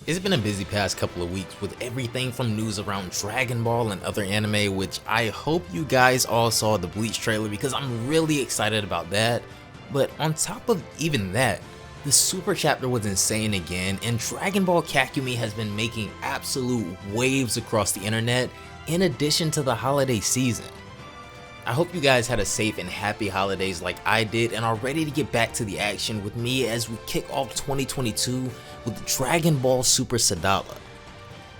It's been a busy past couple of weeks with everything from news around Dragon Ball and other anime, which I hope you guys all saw the Bleach trailer because I'm really excited about that. But on top of even that, the Super chapter was insane again, and Dragon Ball Kakumi has been making absolute waves across the internet in addition to the holiday season. I hope you guys had a safe and happy holidays like I did and are ready to get back to the action with me as we kick off 2022 with Dragon Ball Super Sadala.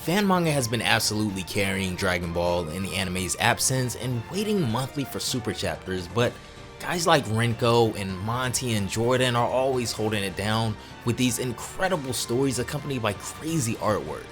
Fan manga has been absolutely carrying Dragon Ball in the anime's absence and waiting monthly for super chapters, but guys like Renko and Monty and Jordan are always holding it down with these incredible stories accompanied by crazy artwork.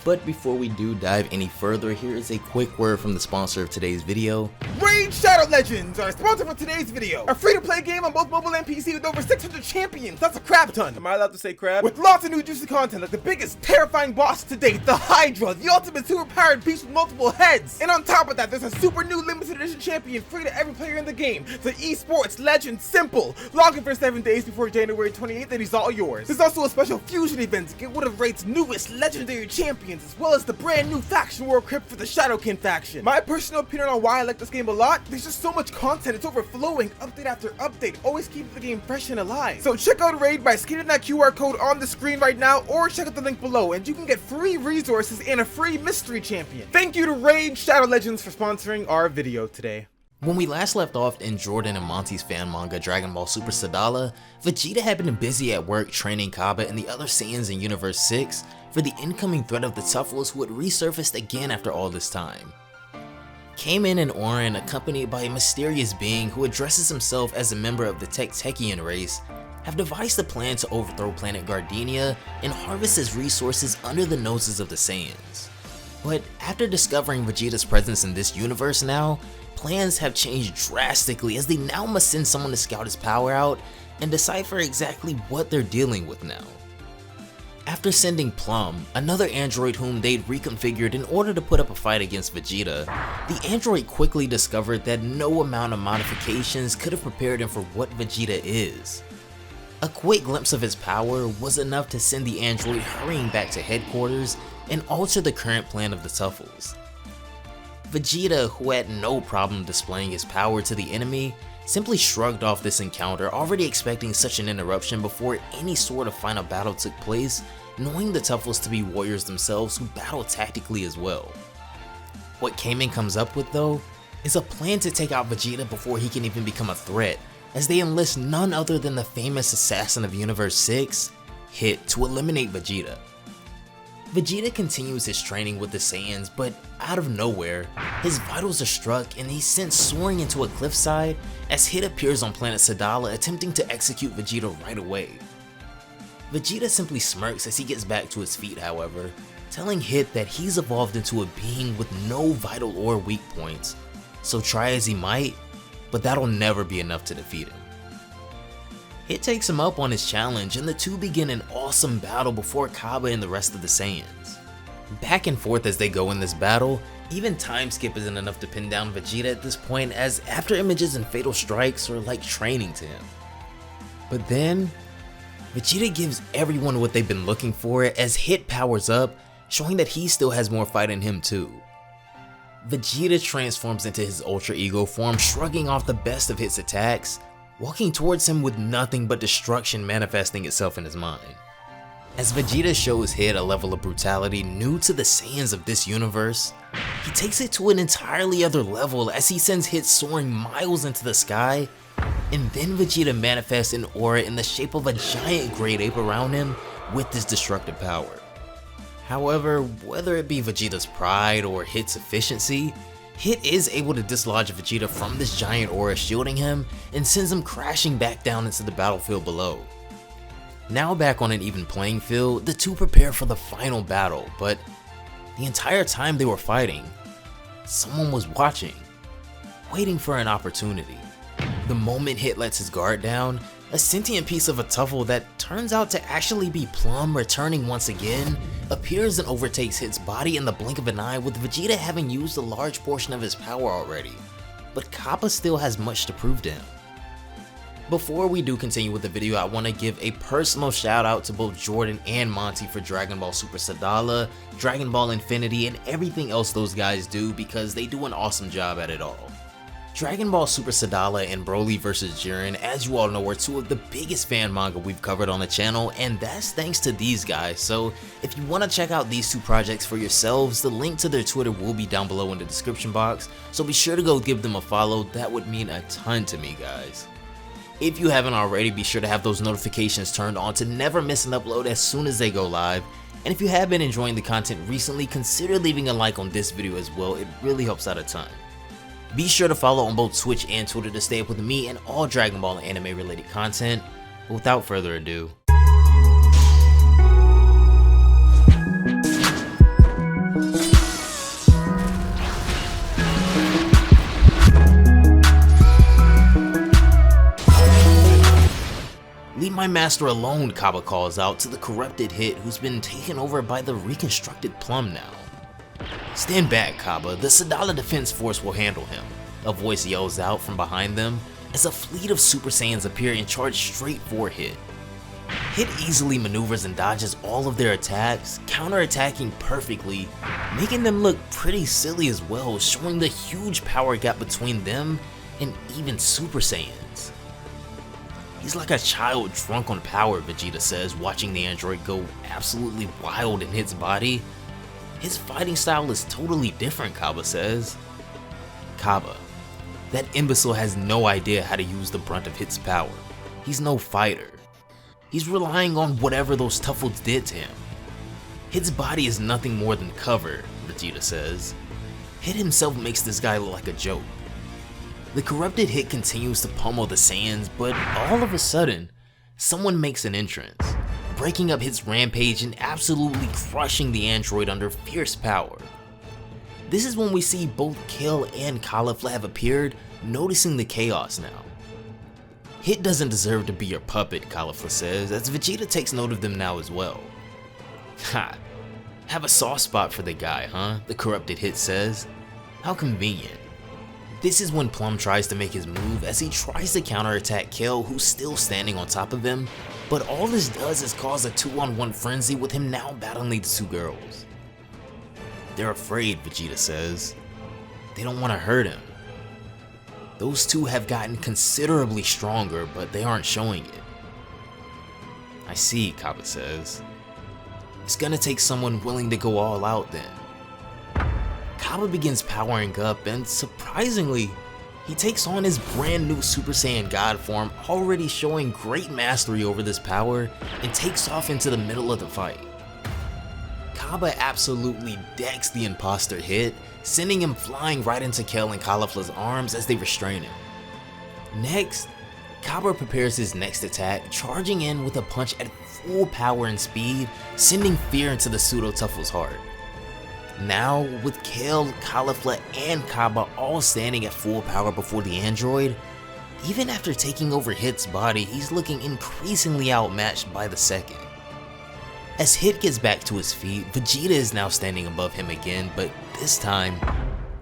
But before we do dive any further, here is a quick word from the sponsor of today's video. Raid Shadow Legends, our sponsor for today's video. A free-to-play game on both mobile and PC with over 600 champions. That's a crap ton. Am I allowed to say crap? With lots of new juicy content like the biggest terrifying boss to date, the Hydra, the ultimate super-powered beast with multiple heads. And on top of that, there's a super new limited edition champion free to every player in the game. The esports legend Simple. Log in for 7 days before January 28th and he's all yours. There's also a special fusion event to get one of Raid's newest legendary champions, as well as the brand new faction war crypt for the Shadowkin faction. My personal opinion on why I like this game a lot, there's just so much content, it's overflowing, update after update, always keeping the game fresh and alive. So check out Raid by scanning that QR code on the screen right now, or check out the link below and you can get free resources and a free mystery champion. Thank you to Raid Shadow Legends for sponsoring our video today. When we last left off in Jordan and Monty's fan manga Dragon Ball Super Sadala, Vegeta had been busy at work training Cabba and the other Saiyans in Universe 6 for the incoming threat of the Tuffles who had resurfaced again after all this time. Kamen and Orin, accompanied by a mysterious being who addresses himself as a member of the Tektekian race, have devised a plan to overthrow planet Gardenia and harvest his resources under the noses of the Saiyans. But after discovering Vegeta's presence in this universe now, plans have changed drastically as they now must send someone to scout his power out and decipher exactly what they're dealing with now. After sending Plum, another android whom they'd reconfigured in order to put up a fight against Vegeta, the android quickly discovered that no amount of modifications could have prepared him for what Vegeta is. A quick glimpse of his power was enough to send the android hurrying back to headquarters and alter the current plan of the Tuffles. Vegeta, who had no problem displaying his power to the enemy, simply shrugged off this encounter, already expecting such an interruption before any sort of final battle took place, knowing the Tuffles to be warriors themselves who battle tactically as well. What Kamen comes up with though, is a plan to take out Vegeta before he can even become a threat, as they enlist none other than the famous assassin of Universe 6, Hit, to eliminate Vegeta. Vegeta continues his training with the Saiyans, but out of nowhere, his vitals are struck and he's sent soaring into a cliffside as Hit appears on planet Sadala attempting to execute Vegeta right away. Vegeta simply smirks as he gets back to his feet however, telling Hit that he's evolved into a being with no vital or weak points, so try as he might, but that'll never be enough to defeat him. Hit takes him up on his challenge and the two begin an awesome battle before Cabba and the rest of the Saiyans. Back and forth as they go in this battle, even time skip isn't enough to pin down Vegeta at this point, as after images and fatal strikes are like training to him. But then, Vegeta gives everyone what they've been looking for as Hit powers up, showing that he still has more fight in him too. Vegeta transforms into his Ultra Ego form, shrugging off the best of Hit's attacks, walking towards him with nothing but destruction manifesting itself in his mind. As Vegeta shows Hit a level of brutality new to the Saiyans of this universe, he takes it to an entirely other level as he sends Hit soaring miles into the sky, and then Vegeta manifests an aura in the shape of a giant great ape around him with this destructive power. However, whether it be Vegeta's pride or Hit's efficiency, Hit is able to dislodge Vegeta from this giant aura shielding him and sends him crashing back down into the battlefield below. Now back on an even playing field, the two prepare for the final battle, but the entire time they were fighting, someone was watching, waiting for an opportunity. The moment Hit lets his guard down, a sentient piece of a Tuffle that turns out to actually be Plum returning once again, appears and overtakes Hit's body in the blink of an eye, with Vegeta having used a large portion of his power already, but Cabba still has much to prove to him. Before we do continue with the video, I want to give a personal shout out to both Jordan and Monty for Dragon Ball Super Sadala, Dragon Ball Infinity, and everything else those guys do because they do an awesome job at it all. Dragon Ball Super Sadala and Broly vs Jiren, as you all know, are two of the biggest fan manga we've covered on the channel, and that's thanks to these guys. So if you want to check out these two projects for yourselves, the link to their Twitter will be down below in the description box, so be sure to go give them a follow. That would mean a ton to me, guys. If you haven't already, be sure to have those notifications turned on to never miss an upload as soon as they go live. And if you have been enjoying the content recently, consider leaving a like on this video as well. It really helps out a ton. Be sure to follow on both Twitch and Twitter to stay up with me and all Dragon Ball and anime related content. But without further ado, leave my master alone, Cabba calls out to the corrupted Hit, who's been taken over by the reconstructed Plum now. Stand back, Cabba, the Sadala Defense Force will handle him, a voice yells out from behind them as a fleet of Super Saiyans appear and charge straight for Hit. Hit easily maneuvers and dodges all of their attacks, counter-attacking perfectly, making them look pretty silly as well, showing the huge power gap between them and even Super Saiyans. He's like a child drunk on power, Vegeta says, watching the android go absolutely wild in Hit's body. His fighting style is totally different, Cabba says. Cabba, that imbecile has no idea how to use the brunt of Hit's power. He's no fighter. He's relying on whatever those Tuffles did to him. Hit's body is nothing more than cover, Vegeta says. Hit himself makes this guy look like a joke. The corrupted Hit continues to pummel the Saiyans, but all of a sudden, someone makes an entrance, breaking up Hit's rampage and absolutely crushing the android under fierce power. This is when we see both Kale and Caulifla have appeared, noticing the chaos now. Hit doesn't deserve to be your puppet, Caulifla says, as Vegeta takes note of them now as well. Ha, have a soft spot for the guy, huh? The corrupted Hit says. How convenient. This is when Plum tries to make his move as he tries to counterattack Kale, who's still standing on top of him, but all this does is cause a 2-on-1 frenzy with him now battling the two girls. They're afraid, Vegeta says. They don't want to hurt him. Those two have gotten considerably stronger, but they aren't showing it. I see, Cabba says. It's gonna take someone willing to go all out then. Cabba begins powering up, and surprisingly, he takes on his brand new Super Saiyan God form, already showing great mastery over this power, and takes off into the middle of the fight. Cabba absolutely decks the imposter Hit, sending him flying right into Kale and Caulifla's arms as they restrain him. Next, Cabba prepares his next attack, charging in with a punch at full power and speed, sending fear into the pseudo-Tuffle's heart. Now, with Kale, Caulifla, and Cabba all standing at full power before the android, even after taking over Hit's body, he's looking increasingly outmatched by the second. As Hit gets back to his feet, Vegeta is now standing above him again, but this time,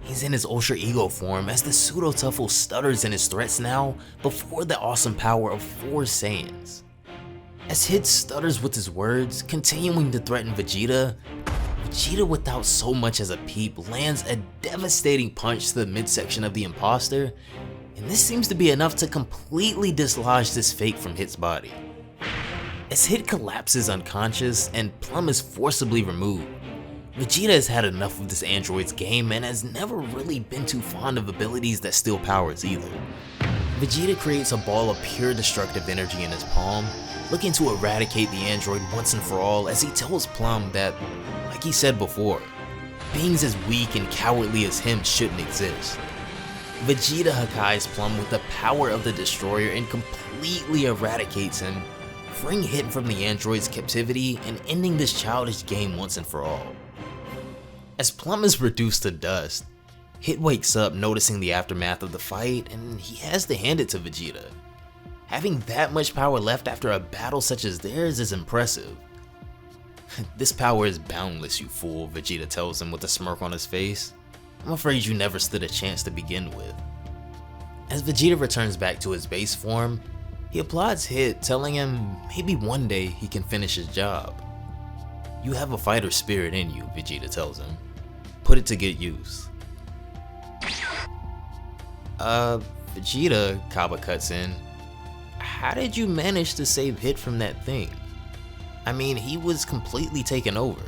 he's in his Ultra Ego form as the pseudo-Tuffle stutters in his threats now before the awesome power of 4 Saiyans. As Hit stutters with his words, continuing to threaten Vegeta, Vegeta without so much as a peep lands a devastating punch to the midsection of the imposter, and this seems to be enough to completely dislodge this fake from Hit's body. As Hit collapses unconscious and Plum is forcibly removed, Vegeta has had enough of this android's game and has never really been too fond of abilities that steal powers either. Vegeta creates a ball of pure destructive energy in his palm, looking to eradicate the android once and for all as he tells Plum that, like he said before, beings as weak and cowardly as him shouldn't exist. Vegeta Hakai's Plum with the power of the Destroyer and completely eradicates him, freeing Hit from the android's captivity and ending this childish game once and for all. As Plum is reduced to dust, Hit wakes up noticing the aftermath of the fight, and he has to hand it to Vegeta. Having that much power left after a battle such as theirs is impressive. This power is boundless, you fool, Vegeta tells him with a smirk on his face. I'm afraid you never stood a chance to begin with. As Vegeta returns back to his base form, He applauds Hit, telling him maybe one day he can finish his job. You have a fighter spirit in you, Vegeta tells him. Put it to good use. Vegeta, Cabba cuts in. How did you manage to save Hit from that thing? I mean, he was completely taken over.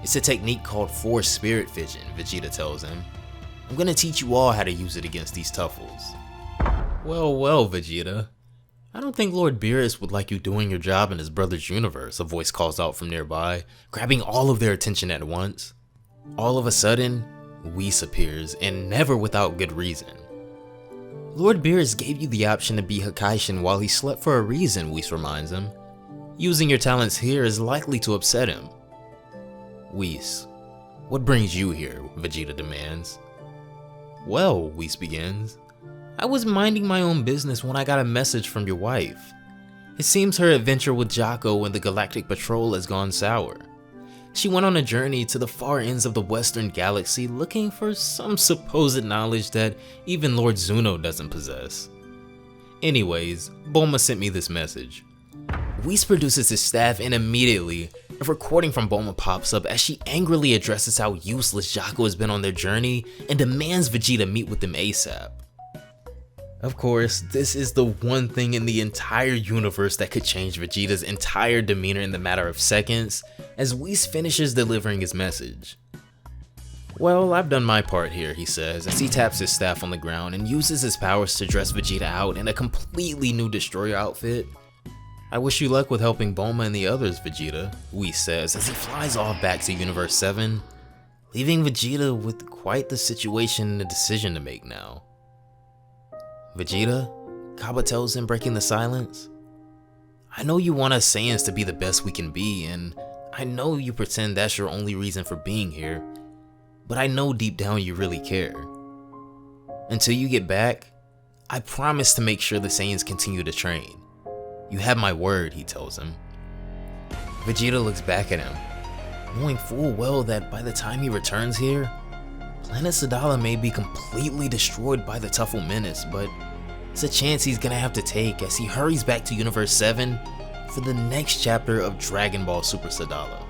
It's a technique called Force Spirit Fission, Vegeta tells him. I'm gonna teach you all how to use it against these Tuffles. Well, Vegeta. I don't think Lord Beerus would like you doing your job in his brother's universe, a voice calls out from nearby, grabbing all of their attention at once. All of a sudden, WHIS appears, and never without good reason. Lord Beerus gave you the option to be Hakaishin while he slept for a reason, WHIS reminds him. Using your talents here is likely to upset him. WHIS, what brings you here? Vegeta demands. Well, WHIS begins. I was minding my own business when I got a message from your wife. It seems her adventure with Jocko and the Galactic Patrol has gone sour. She went on a journey to the far ends of the Western Galaxy looking for some supposed knowledge that even Lord Zuno doesn't possess. Anyways, Bulma sent me this message. WHIS produces his staff and immediately, a recording from Bulma pops up as she angrily addresses how useless Jocko has been on their journey and demands Vegeta meet with them ASAP. Of course, this is the one thing in the entire universe that could change Vegeta's entire demeanor in the matter of seconds, as WHIS finishes delivering his message. Well, I've done my part here, he says, as he taps his staff on the ground and uses his powers to dress Vegeta out in a completely new Destroyer outfit. I wish you luck with helping Bulma and the others, Vegeta, WHIS says as he flies off back to Universe 7, leaving Vegeta with quite the situation and a decision to make now. Vegeta, Cabba tells him, breaking the silence. I know you want us Saiyans to be the best we can be, and I know you pretend that's your only reason for being here, but I know deep down you really care. Until you get back, I promise to make sure the Saiyans continue to train. You have my word, he tells him. Vegeta looks back at him, knowing full well that by the time he returns here, Planet Sadala may be completely destroyed by the Tuffle menace, but it's a chance he's gonna have to take as he hurries back to Universe 7 for the next chapter of Dragon Ball Super Sadala.